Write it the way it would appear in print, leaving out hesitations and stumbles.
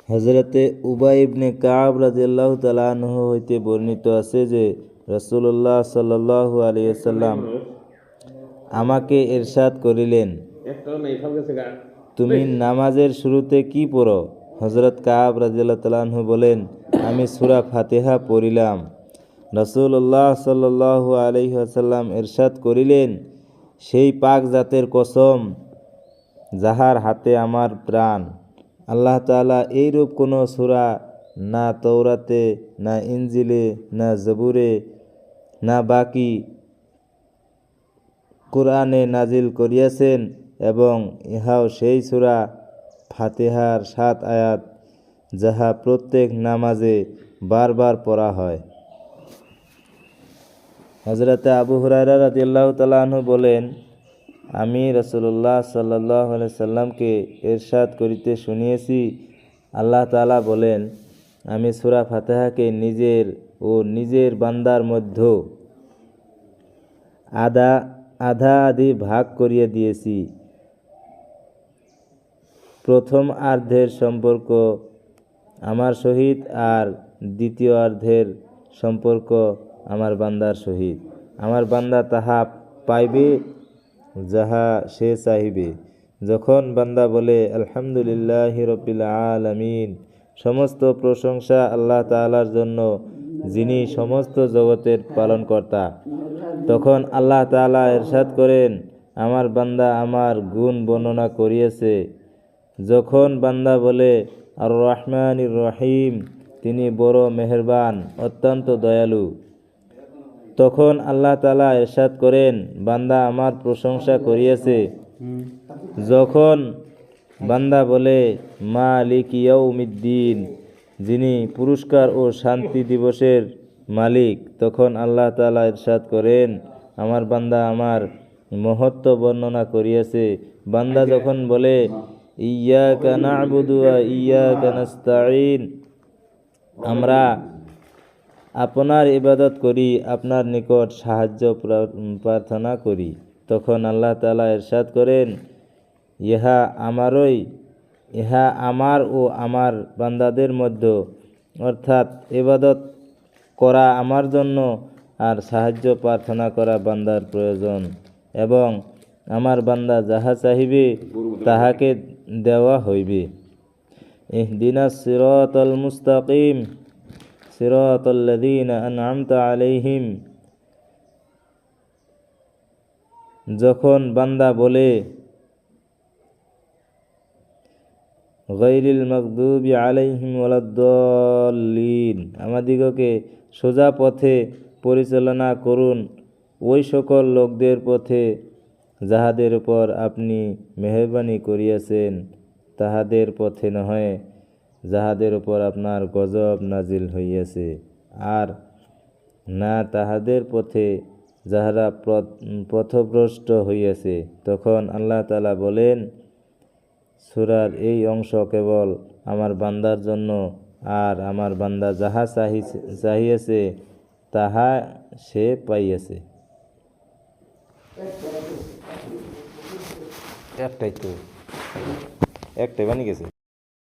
হযরতে উবাই ইবনে কাব রাদিয়াল্লাহু তাআলা আনহু হইতে বর্ণিত আছে যে রাসূলুল্লাহ সাল্লাল্লাহু আলাইহি ওয়াসাল্লাম আমাকে ইরশাদ করিলেন, তুমি নামাজের শুরুতে কি পড়ো? হযরত কাব রাদিয়াল্লাহু তাআলা আনহু বলেন, আমি সূরা ফাতিহা পড়িলাম। রাসূলুল্লাহ সাল্লাল্লাহু আলাইহি ওয়াসাল্লাম ইরশাদ করিলেন, সেই পাক জাতের কসম যাহার হাতে আমার প্রাণ। আল্লাহ তাআলা এইরূপ কোনো সূরা না তৌরাতে, না ইনজিলে, না জবুরে, না বাকি কুরআনে নাজিল করিয়াছেন এবং ইহাও সেই সূরা ফাতিহার ৭ আয়াত যাহা প্রত্যেক নামাজে বারবার পড়া হয়। হযরতে আবু হুরায়রা রাদিয়াল্লাহু তাআলা আনহু বলেন, আমি রাসূলুল্লাহ সাল্লাল্লাহু আলাইহি সাল্লামকে ইরশাদ করিতে শুনিয়েছি, আল্লাহ তাআলা বলেন, আমি সূরা ফাতিহাকে নিজের ও নিজের বান্দার মধ্যে আধা আধি ভাগ করিয়া দিয়েছি। প্রথম অর্ধের সম্পর্ক আমার সহিত আর দ্বিতীয় অর্ধের সম্পর্ক আমার বান্দার সহিত। আমার বান্দা তাহা পাইবে যাহা সে চাহিবে। যখন বান্দা বলে আলহামদুলিল্লাহি রাব্বিল আলামিন, সমস্ত প্রশংসা আল্লাহ তাআলার জন্য যিনি সমস্ত জগতের পালনকর্তা, তখন আল্লাহ তাআলা ইরশাদ করেন, আমার বান্দা আমার গুণ বর্ণনা করিয়াছে। যখন বান্দা বলে আর রহমানির রহিম, তিনি বড় মেহেরবান, অত্যন্ত দয়ালু, তখন আল্লাহ তাআলা ইরশাদ করেন, বান্দা আমার প্রশংসা করিয়াছে। যখন বান্দা বলে মালিক ইয়াউমিদ্দিন, যিনি পুরস্কার ও শান্তি দিবসের মালিক, তখন আল্লাহ তাআলা ইরশাদ করেন, আমার বান্দা আমার মহত্ব বর্ণনা করিয়াছে। বান্দা যখন বলে ইয়্যাকা না'বুদু ওয়া ইয়্যাকা নাস্তাঈন, আমরা আপনার ইবাদত করি, আপনার নিকট সাহায্য প্রার্থনা করি, তখন আল্লাহ তাআলা ইরশাদ করেন, ইহা আমার ও আমার বান্দাদের মধ্যে, অর্থাৎ ইবাদত করা আমার জন্য আর সাহায্য প্রার্থনা করা বান্দার প্রয়োজন, এবং আমার বান্দা যাহা চাহিবে তাহাকে দেওয়া হইবে। ইহদিনাস সিরাতাল মুস্তাকিম সিরাতাল্লাযীনা আন'আমতা আলাইহিম, যখন বান্দা বলে গায়রিল মাগদুবি আলাইহিম ওয়ালাদ-দাল্লিন, আমাদিগকে সোজা পথে পরিচালনা করুন, ওই সকল লোকদের পথে যাহাদের উপর আপনি মেহেরবানি করিয়াছেন, তাহাদের পথে নহে যাহাদের উপর আপনার গজব নাজিল হইয়াছে, আর না তাহাদের পথে যাহারা পথভ্রষ্ট হইয়াছে। তখন আল্লাহ তাআলা বলেন, সূরার এই অংশ কেবল আমার বান্দার জন্য, আর আমার বান্দা যাহা চাহিয়াছে তাহা সে পাইয়াছে। একটাই বানি গেছে।